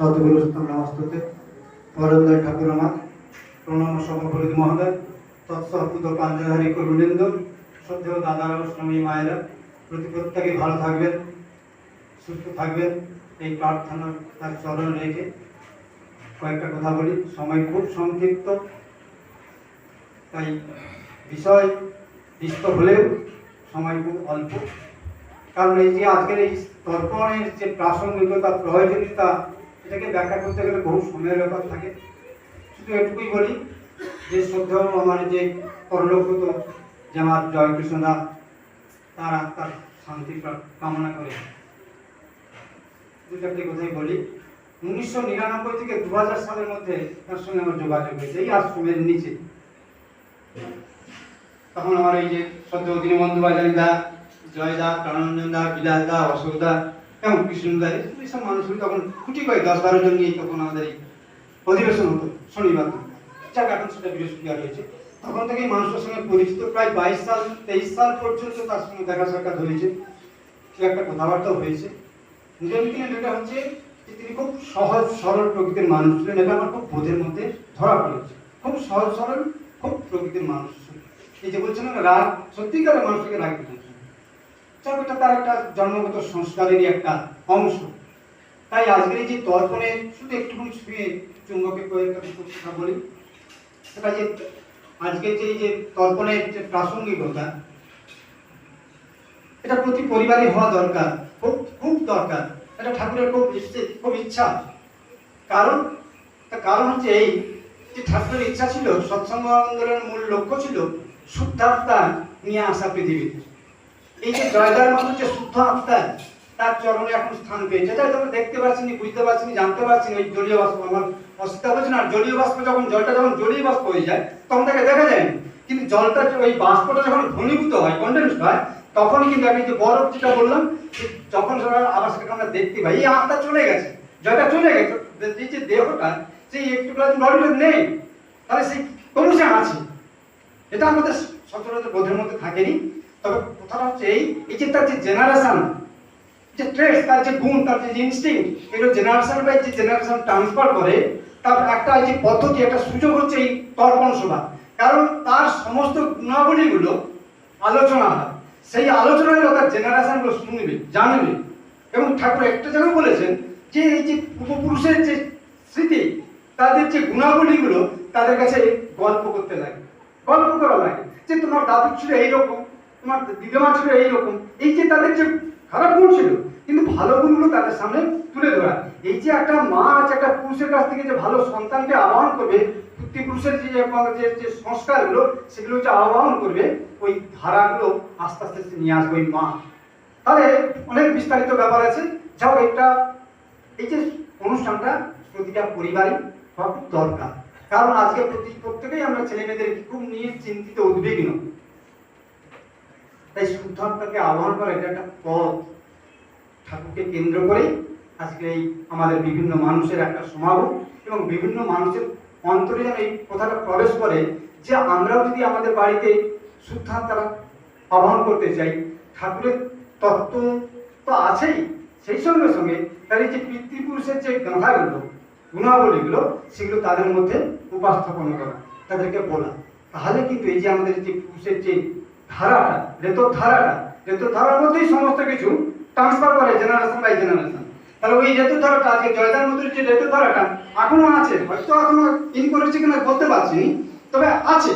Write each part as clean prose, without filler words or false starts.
সদ্গুরুস্তম নমস্তুতে পরমদয় ঠাকুর আমার প্রণাম সভাপতি মহোদয় তৎসৎপুত কাঞ্জধারী করুণেন্দু শ্রদ্ধেয় দাদারা স্বামী মায়েরা প্রত্যেকে ভালো থাকবেন, সুস্থ থাকবেন, এই প্রার্থনা তার চরণে রেখে কয়েকটা কথা বলি। সময় খুব সংক্ষিপ্ত, তাই বিষয় বিস্ত হলেও সময় খুব অল্প। কারণ এই যে আজকের এই তর্পণের যে প্রাসঙ্গিকতা, প্রয়োজনীয়তা, এটাকে ব্যাখ্যা করতে গেলে বহু সময়ের ব্যাপার থাকে। শুধু এটুকুই বলি যে শ্রদ্ধেয় আমার যে পরলোকগত যে আমার জয়কৃষ্ণদা, তার আত্মার শান্তি কামনা করে দু চারটি কথাই বলি। 1999 থেকে 2000 সালের মধ্যে তার সঙ্গে আমার যোগাযোগ হয়েছে এই আশ্রমের নিচে। তখন আমার এই যে শ্রদ্ধেয় দীনবন্ধু বাজারি দা, জয় দা, প্রাণরঞ্জন দা, বিলাস দা, অশোক দা এবং কৃষ্ণ দা, এইসব মানুষগুলো তখন খুঁটি করে 10-12 জন নিয়ে তখন আমাদের এই অধিবেশন হতো শনিবার। যাক, এখন সেটা বৃহস্পতিবার হয়েছে। তখন থেকেই মানুষের সঙ্গে পরিচিত, প্রায় 22-23 সাল পর্যন্ত তার সঙ্গে দেখা সাক্ষাৎ হয়েছে, সে একটা কথাবার্তাও হয়েছে। নিজের এটা হচ্ছে যে তিনি খুব সহজ সরল প্রকৃতির মানুষ ছিলেন। এটা আমার খুব বোধের মধ্যে ধরা পড়েছে। খুব সহজ সরল, খুব প্রকৃতির মানুষ ছিলেন। এই যে বলছেন রাগ, সত্যিকারের মানুষকে রাগ দিতেন। এটা তার একটা জন্মগত সংস্কারেরই একটা অংশ। তাই আজকের এই যে তর্পণে শুধু একটুখানি ছুঁয়ে চুম্বকে কয়েকটা কথা বলি। সেটা যে আজকের যে এই যে তর্পণের যে প্রাসঙ্গিকতা, এটা প্রতি পরিবারই হওয়া দরকার, খুব খুব দরকার। এটা ঠাকুরের খুব ইচ্ছা। কারণ হচ্ছে এই যে ঠাকুরের ইচ্ছা ছিল, সৎসঙ্গ আন্দোলনের মূল লক্ষ্য ছিল শুদ্ধ আত্মা নিয়ে আসা পৃথিবীতে। এই যে জয়দার মতো যে শুদ্ধ আত্মা, তার চরণে এখন স্থান পেয়েছে। এটা তোমরা দেখতে পাচ্ছি, বুঝতে পারছি, জানতে পারছি। ওই জলীয় বাষ্প, আমার অস্তিত্ব বলছে না, জলীয় বাষ্প জলটা যখন জলীয় বাষ্প হয়ে যায় তখন তাকে দেখা যায় না। কিন্তু জলটা, ওই বাষ্পটা যখন ঘনীভূত হয়, কন্ডেন্স হয়, তখনই কিন্তু আমি যে বরফ যেটা বললাম, যখন আবার সেটাকে আমরা দেখতে পাই, এই আত্মা চলে গেছে, জয়টা চলে গেছে। এই যে দেহটা, সেই একটু বডিটা নেই, তাহলে সেই কলুষে আছে। এটা আমাদের সচরাচর বোধের মধ্যে থাকেনি। তবে কথাটা হচ্ছে এই যে তার যে জেনারেশন, যে ট্রেস, তার যে গুণ, তার যে ইনস্টিংক্ট, এগুলো জেনারেশন বাই যে জেনারেশন ট্রান্সফার করে, তার একটা যে পদ্ধতি, একটা সুযোগ হচ্ছে এই তর্পণ সভা। কারণ তার সমস্ত গুণাবলীগুলো আলোচনা হয়, সেই আলোচনায় তার জেনারেশনগুলো শুনবে, জানবে। এবং ঠাকুর একটা জায়গায় বলেছেন যে এই যে পূর্বপুরুষের যে স্মৃতি, তাদের যে গুণাবলীগুলো তাদের কাছে গল্প করতে লাগে, গল্প করা লাগে। যে তোমার দাদু ছিল এইরকম, তোমার দিদিমা ছিল এইরকম। এই যে তাদের যে খারাপ গুণ ছিল, কিন্তু ভালো গুণগুলো তাদের সামনে তুলে ধরা। এই যে একটা মা আছে, একটা পুরুষের কাছ থেকে যে ভালো সন্তানকে আহ্বান করবে, পিতৃপুরুষের যে সংস্কারগুলো, সেগুলো যে আহ্বান করবে, ওই ধারাগুলো আস্তে আস্তে নিয়ে আসবে ওই মা। তাহলে অনেক বিস্তারিত ব্যাপার আছে। যাও, এই যে অনুষ্ঠানটা প্রতিটা পরিবারই হওয়া খুব দরকার। কারণ আজকে প্রত্যেকেই আমরা ছেলে মেয়েদের খুব নিয়ে চিন্তিত, উদ্বিগ্ন। তাই শুদ্ধ আত্মাকে আহ্বান করা এটা একটা পথ। ঠাকুরকে কেন্দ্র করে আজকে এই আমাদের বিভিন্ন মানুষের একটা সমাগম, এবং বিভিন্ন মানুষের অন্তরে যেন এই কথাটা প্রবেশ করে যে আমরাও যদি আমাদের বাড়িতে শুদ্ধ আত্মারা আহ্বান করতে চাই, ঠাকুরের তত্ত্ব তো আছেই, সেই সঙ্গে সঙ্গে তার এই যে পিতৃপুরুষের যে গাঁথাগুলো, গুণাবলীগুলো, সেগুলো তাদের মধ্যে উপস্থাপন করা, তাদেরকে বলা। তাহলে কিন্তু এই যে আমাদের যে পুরুষের যে ধারাটা, রেতধারার মধ্যেই সমস্ত কিছু ট্রান্সফার করে জেনারেশন বাই জেনারেশন। তাহলে ওই রেতধারাটা, আজকে জয়দার মধ্যে যে রেতধারাটা এখনো আছে, হয়তো এখনো ইন করেছে কিনা বলতে পারছি, তবে আছে।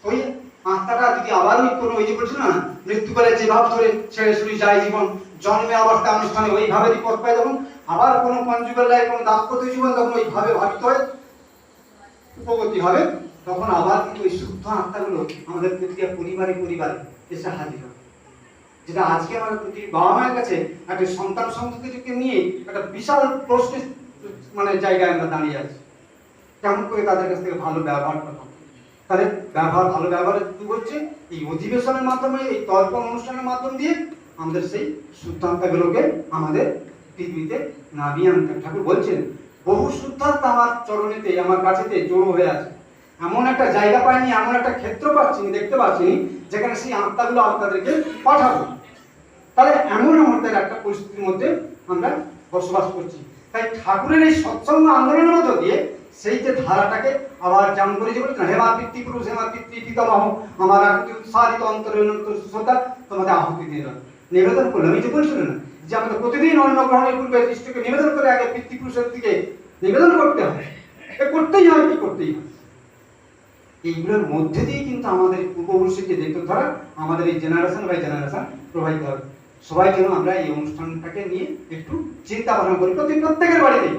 ওই আত্মাটা যদি আবার ওই কোনো, ওই যে বলছে না, মৃত্যুকালে যে ভাব ধরে ছেড়ে ছুড়ি যায় জীবন, জন্মে আবার তার অনুষ্ঠানে ওইভাবে পথ পায়, যখন আবার কোনো কনজুগাল লাইফ, কোনো দাম্পত্য জীবন যখন ওইভাবে ভাবিত হয়, উপগতি হবে, তখন আবার কিন্তু ওই শুদ্ধ আত্মাগুলো আমাদের প্রতিটা পরিবারে এসে হাজির হবে। যেটা আজকে আমাদের প্রতি বাবা মায়ের কাছে একটা সন্তান সন্ততিকে নিয়ে একটা বিশাল প্রশ্নের জায়গায় আমরা দাঁড়িয়ে আছি। কেমন করে তাদের কাছ থেকে ভালো ব্যবহার করতে হবে। তাদের ভালো ব্যবহারের যুগ হচ্ছে এই অধিবেশনের মাধ্যমে, এই তর্পণ অনুষ্ঠানের মাধ্যম দিয়ে আমাদের সেই শুদ্ধাত্মাগুলোকে আমাদের পৃথিবীতে নামিয়ে আনতে। ঠাকুর বলছেন, বহু শুদ্ধাত্মা আমার চরণেতে, আমার কাছেতে জড়ো হয়ে আছে। এমন একটা জায়গা পাইনি, এমন একটা ক্ষেত্র পাচ্ছি, দেখতে পাচ্ছি, যেখানে সেই আত্মাগুলো আপনাদেরকে পাঠাবো। তাহলে এমন আমাদের একটা পরিস্থিতির মধ্যে আমরা বসবাস করছি। তাই ঠাকুরের এই সৎসঙ্গ আন্দোলনের মধ্য দিয়ে সেই যে ধারাটাকে আবার যেমন করে যে বলছেন, হেমা পিতৃপুরুষ হেমা পিতৃ পিতামহ আমার আকুতি উৎসাহিত অন্তরের শ্রদ্ধা তোমাদের আহুতি নিবেদন করলাম। এই যে বলছিল না যে আমাদের প্রতিদিন অন্ন গ্রহণের পূর্বে দৃষ্টিকে নিবেদন করে আগে পিতৃপুরুষের দিকে নিবেদন করতে হবে, করতেই হয়, কি করতেই হয়। এইগুলোর মধ্যে দিয়ে কিন্তু আমাদের পূর্বপুরুষের যে দেবধারা আমাদের এই জেনারেশন বাই জেনারেশন প্রবাহিত হবে। সবাই যেন আমরা এই অনুষ্ঠানটাকে নিয়ে একটু চিন্তা ভাবনা করি, প্রত্যেকের বাড়িতেই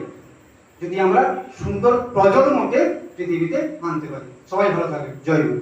যদি আমরা সুন্দর প্রজন্মকে পৃথিবীতে আনতে পারি। সবাই ভালো থাকবে। জয় গুরু।